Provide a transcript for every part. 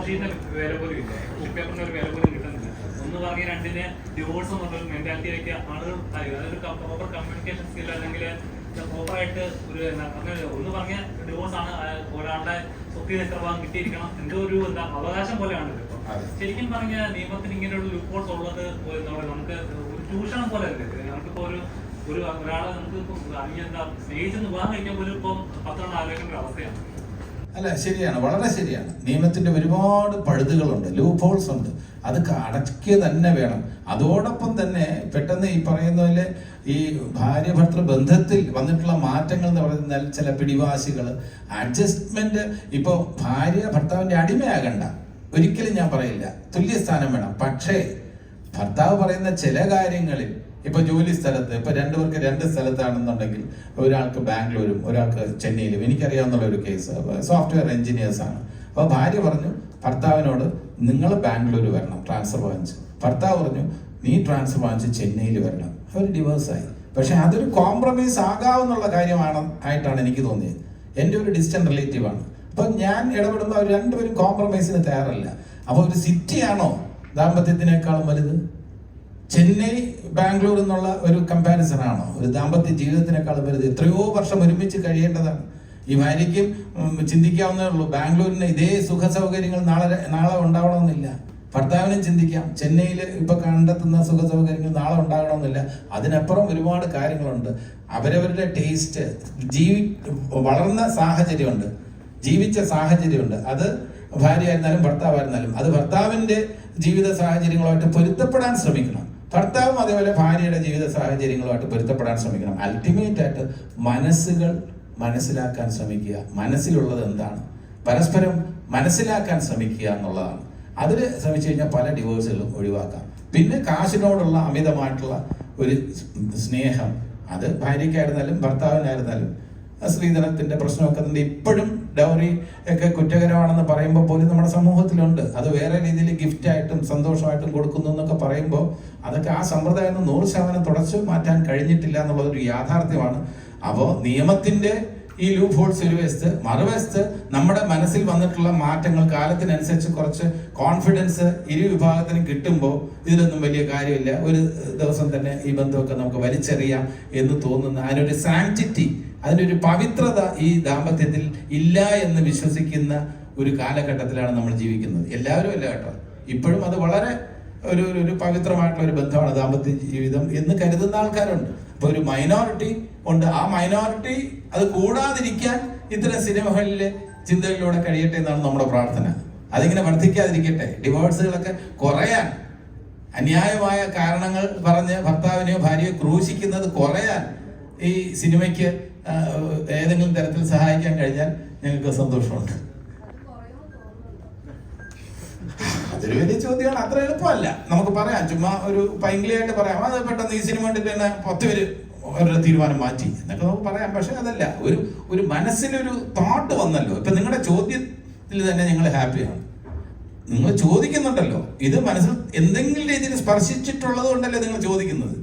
ഷീറ്റിന് വില പോലും ഇല്ല, പേപ്പറിന് ഒരു വില പോലും കിട്ടുന്നില്ല. ഒന്ന് പറഞ്ഞ രണ്ടിന് ഡിവോഴ്സ് എന്നുള്ള മെന്റാലിറ്റിയിലേക്ക് ആളുകൾ അതൊരു പ്രോപ്പർ കമ്മ്യൂണിക്കേഷൻ സ്കിൽ അല്ലെങ്കിൽ പ്രോപ്പറായിട്ട് ഒരു ഒന്ന് പറഞ്ഞ ഡിവോഴ്സ് ആണ് ഒരാളുടെ സ്വത്തിന് എത്ര ഭാഗം കിട്ടിയിരിക്കണം എന്തോ ഒരു അവകാശം പോലെയാണ് ഇത്. ശരിക്കും പറഞ്ഞ നിയമത്തിന് ഇങ്ങനെയുള്ള ലൂപ്പ് ഹോൾസ് ഉള്ളത് എന്താ പറയുക, നമുക്ക് ഒരു ചൂഷണം പോലെ അല്ലേ. നമുക്കിപ്പോ ഒരാളെ നമുക്ക് സ്നേഹിച്ചെന്ന് വിവാഹം കഴിക്കാൻ പോലും ഇപ്പം 10 ആലോചിക്കേണ്ട ഒരു അവസ്ഥയാണ്. അല്ല, ശരിയാണ്, വളരെ ശരിയാണ്. നിയമത്തിന്റെ ഒരുപാട് പഴുതുകളുണ്ട്, ലൂപ്പ് ഹോൾസ് ഉണ്ട്. അത് അടയ്ക്കുക തന്നെ വേണം. അതോടൊപ്പം തന്നെ പെട്ടെന്ന് ഈ പറയുന്ന പോലെ ഈ ഭാര്യ ഭർത്തൃ ബന്ധത്തിൽ വന്നിട്ടുള്ള മാറ്റങ്ങൾ എന്ന് പറയുന്നത് ചില പിടിവാശികൾ, അഡ്ജസ്റ്റ്മെന്റ്. ഇപ്പോൾ ഭാര്യ ഭർത്താവിന്റെ അടിമയാകണ്ട, ഒരിക്കലും ഞാൻ പറയില്ല, തുല്യസ്ഥാനം വേണം. പക്ഷേ ഭർത്താവ് പറയുന്ന ചില കാര്യങ്ങളിൽ, ഇപ്പൊ ജോലി സ്ഥലത്ത് ഇപ്പൊ രണ്ടുപേർക്ക് 2 സ്ഥലത്താണെന്നുണ്ടെങ്കിൽ ഒരാൾക്ക് ബാംഗ്ലൂരും ഒരാൾക്ക് ചെന്നൈയിലും, എനിക്കറിയാവുന്ന ഒരു കേസ് സോഫ്റ്റ്വെയർ എഞ്ചിനീയേഴ്സ് ആണ്. അപ്പൊ ഭാര്യ പറഞ്ഞു ഭർത്താവിനോട് നിങ്ങൾ ബാംഗ്ലൂർ വരണം ട്രാൻസ്ഫർ വാങ്ങിച്ച്. ഭർത്താവ് പറഞ്ഞു നീ ട്രാൻസ്ഫർ വാങ്ങിച്ച് ചെന്നൈയിൽ വരണം. അവർ ഡിവോഴ്സായി. പക്ഷെ അതൊരു കോംപ്രമൈസ് ആകാവുന്നുള്ള ആയിട്ടാണ് എനിക്ക് തോന്നിയത്. എൻ്റെ ഒരു ഡിസ്റ്റന്റ് റിലേറ്റീവ് ആണ്. അപ്പൊ ഞാൻ ഇടപെടുമ്പോൾ അവർ രണ്ടുപേരും കോംപ്രമൈസിന് തയ്യാറല്ല. അപ്പൊ ഒരു സിറ്റിയാണോ ദാമ്പത്യത്തിനേക്കാളും വലുത്? ചെന്നൈ ബാംഗ്ലൂർ എന്നുള്ള ഒരു കമ്പാരിസൺ ആണോ ഒരു ദാമ്പത്യ ജീവിതത്തിനേക്കാളും വലുത്? എത്രയോ വർഷം ഒരുമിച്ച് കഴിയേണ്ടതാണ്. ഈ ഭാര്യയ്ക്കും ചിന്തിക്കാവുന്നേ ഉള്ളൂ, ബാംഗ്ലൂരിന് ഇതേ സുഖ സൗകര്യങ്ങൾ നാളെ ഉണ്ടാവണമെന്നില്ല. ഭർത്താവിനും ചിന്തിക്കാം, ചെന്നൈയിൽ ഇപ്പൊ കണ്ടെത്തുന്ന സുഖ സൗകര്യങ്ങൾ നാളെ ഉണ്ടാകണമെന്നില്ല. അതിനപ്പുറം ഒരുപാട് കാര്യങ്ങളുണ്ട്. അവരവരുടെ ടേസ്റ്റ്, വളർന്ന സാഹചര്യമുണ്ട്, ജീവിച്ച സാഹചര്യമുണ്ട്. അത് ഭാര്യ ആയിരുന്നാലും ഭർത്താവായിരുന്നാലും അത് ഭർത്താവിന്റെ ജീവിത സാഹചര്യങ്ങളുമായിട്ട് പൊരുത്തപ്പെടാൻ ശ്രമിക്കണം. ഭർത്താവും അതേപോലെ ഭാര്യയുടെ ജീവിത സാഹചര്യങ്ങളുമായിട്ട് പൊരുത്തപ്പെടാൻ ശ്രമിക്കണം. അൾട്ടിമേറ്റ് ആയിട്ട് മനസ്സുകൾ മനസ്സിലാക്കാൻ ശ്രമിക്കുക. മനസ്സിലുള്ളത് എന്താണ് പരസ്പരം മനസ്സിലാക്കാൻ ശ്രമിക്കുക എന്നുള്ളതാണ്. അതിൽ ശ്രമിച്ചു കഴിഞ്ഞാൽ പല ഡിവോഴ്സുകളും ഒഴിവാക്കാം. പിന്നെ കാശിനോടുള്ള അമിതമായിട്ടുള്ള ഒരു സ്നേഹം, അത് ഭാര്യയ്ക്കായിരുന്നാലും ഭർത്താവിനായിരുന്നാലും, സ്ത്രീധനത്തിന്റെ പ്രശ്നമൊക്കെ തന്നെ ഇപ്പോഴും ഡൗറി ഒക്കെ കുറ്റകരമാണെന്ന് പറയുമ്പോൾ പോലും നമ്മുടെ സമൂഹത്തിലുണ്ട്. അത് വേറെ രീതിയിൽ ഗിഫ്റ്റായിട്ടും സന്തോഷമായിട്ടും കൊടുക്കുന്നു എന്നൊക്കെ പറയുമ്പോൾ അതൊക്കെ ആ സമ്പ്രദായം 100% തുടച്ചു മാറ്റാൻ കഴിഞ്ഞിട്ടില്ല എന്നുള്ളതൊരു യാഥാർത്ഥ്യമാണ്. അപ്പോൾ നിയമത്തിന്റെ ഈ ലൂപ്പ് ഹോൾസ് ഒരു വശത്ത്, മറുവശത്ത് നമ്മുടെ മനസ്സിൽ വന്നിട്ടുള്ള മാറ്റങ്ങൾ കാലത്തിനനുസരിച്ച് കുറച്ച് കോൺഫിഡൻസ് ഇരു വിഭാഗത്തിനും കിട്ടുമ്പോൾ ഇതിലൊന്നും വലിയ കാര്യമില്ല, ഒരു ദിവസം തന്നെ ഈ ബന്ധമൊക്കെ നമുക്ക് വലിച്ചെറിയാം എന്ന് തോന്നുന്ന അതിനൊരു സാങ്ക്ടിറ്റി, അതിൻ്റെ ഒരു പവിത്രത ഈ ദാമ്പത്യത്തിൽ ഇല്ല എന്ന് വിശ്വസിക്കുന്ന ഒരു കാലഘട്ടത്തിലാണ് നമ്മൾ ജീവിക്കുന്നത്. എല്ലാവരും അല്ല കേട്ടോ, ഇപ്പോഴും അത് വളരെ ഒരു പവിത്രമായിട്ടുള്ള ഒരു ബന്ധമാണ് ദാമ്പത്യ ജീവിതം എന്ന് കരുതുന്ന ആൾക്കാരുണ്ട്. അപ്പൊ ഒരു മൈനോറിറ്റി ഉണ്ട്. ആ മൈനോറിറ്റി അത് കൂടാതിരിക്കാൻ ഇത്തരം സിനിമകളിലെ ചിന്തകളിലൂടെ കഴിയട്ടെ എന്നാണ് നമ്മുടെ പ്രാർത്ഥന. അതിങ്ങനെ വർദ്ധിക്കാതിരിക്കട്ടെ, ഡിവോഴ്സുകളൊക്കെ കുറയാൻ, അന്യായമായ കാരണങ്ങൾ പറഞ്ഞ് ഭർത്താവിനെയോ ഭാര്യയോ ക്രൂശിക്കുന്നത് കുറയാൻ ഈ സിനിമയ്ക്ക് ഏതെങ്കിലും തരത്തിൽ സഹായിക്കാൻ കഴിഞ്ഞാൽ ഞങ്ങൾക്ക് സന്തോഷമുണ്ട്. അതൊരു വലിയ ചോദ്യമാണ്, അത്ര എളുപ്പമല്ല. നമുക്ക് പറയാം, ചുമ്മാ ഒരു പൈങ്കിളിയായിട്ട് പറയാം, അത് പെട്ടെന്ന് ഈ സിനിമ കണ്ടിട്ട് തന്നെ 10 പേര് അവരുടെ തീരുമാനം മാറ്റി എന്നൊക്കെ നമുക്ക് പറയാം. പക്ഷെ അതല്ല, ഒരു മനസ്സിലൊരു തോട്ട് വന്നല്ലോ. ഇപ്പൊ നിങ്ങളുടെ ചോദ്യത്തിൽ തന്നെ ഞങ്ങൾ ഹാപ്പിയാണ്. നിങ്ങൾ ചോദിക്കുന്നുണ്ടല്ലോ, ഇത് മനസ്സിൽ എന്തെങ്കിലും രീതിയിൽ സ്പർശിച്ചിട്ടുള്ളത് കൊണ്ടല്ലേ നിങ്ങൾ ചോദിക്കുന്നത്.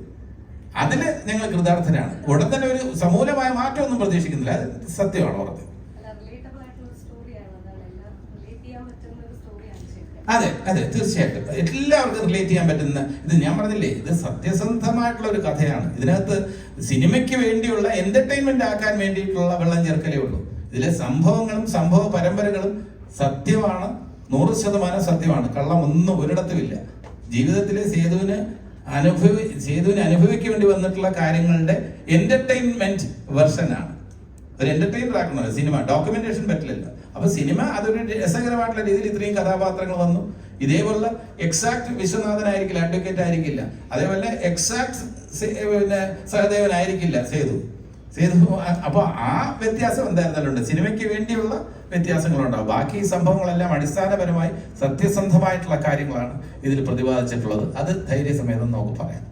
അതില് ഞങ്ങൾ കൃതാർത്ഥരാണ്. ഉടൻ തന്നെ ഒരു സമൂലമായ മാറ്റമൊന്നും പ്രതീക്ഷിക്കുന്നില്ല. അത് സത്യമാണ് ഓർത്ത്. അതെ അതെ, തീർച്ചയായിട്ടും എല്ലാവർക്കും റിലേറ്റ് ചെയ്യാൻ പറ്റുന്ന ഇത്. ഞാൻ പറഞ്ഞില്ലേ, ഇത് സത്യസന്ധമായിട്ടുള്ള ഒരു കഥയാണ്. ഇതിനകത്ത് സിനിമയ്ക്ക് വേണ്ടിയുള്ള എന്റർടൈൻമെന്റ് ആക്കാൻ വേണ്ടിയിട്ടുള്ള വെള്ളം ചേർക്കലേ ഉള്ളൂ. ഇതിലെ സംഭവങ്ങളും സംഭവ പരമ്പരകളും സത്യമാണ്, 100% സത്യമാണ്. കള്ളം ഒന്നും ഒരിടത്തുമില്ല. ജീവിതത്തിലെ സേതുവിന് അനുഭവിക്കേണ്ടി വന്നിട്ടുള്ള കാര്യങ്ങളുടെ എന്റർടൈൻമെന്റ് വെർഷനാണ്. ഒരു എന്റർടൈനർ ആക്കണമല്ലോ സിനിമ, ഡോക്യുമെന്റേഷൻ പറ്റില്ലല്ലോ. അപ്പൊ സിനിമ അതൊരു രസകരമായിട്ടുള്ള രീതിയിൽ ഇത്രയും കഥാപാത്രങ്ങൾ വന്നു. ഇതേപോലെ എക്സാക്ട് വിശ്വനാഥനായിരിക്കില്ല, അഡ്വക്കേറ്റ് ആയിരിക്കില്ല. അതേപോലെ എക്സാക്ട് സഹദേവനായിരിക്കില്ല സേതു. അപ്പൊ ആ വ്യത്യാസം എന്തായിരുന്നാലുണ്ട്. സിനിമയ്ക്ക് വേണ്ടിയുള്ള വ്യത്യാസങ്ങളുണ്ടാവും. ബാക്കി സംഭവങ്ങളെല്ലാം അടിസ്ഥാനപരമായി സത്യസന്ധമായിട്ടുള്ള കാര്യങ്ങളാണ് ഇതിൽ പ്രതിപാദിച്ചിട്ടുള്ളത്. അത് ധൈര്യസമേതം നമുക്ക് പറയാം.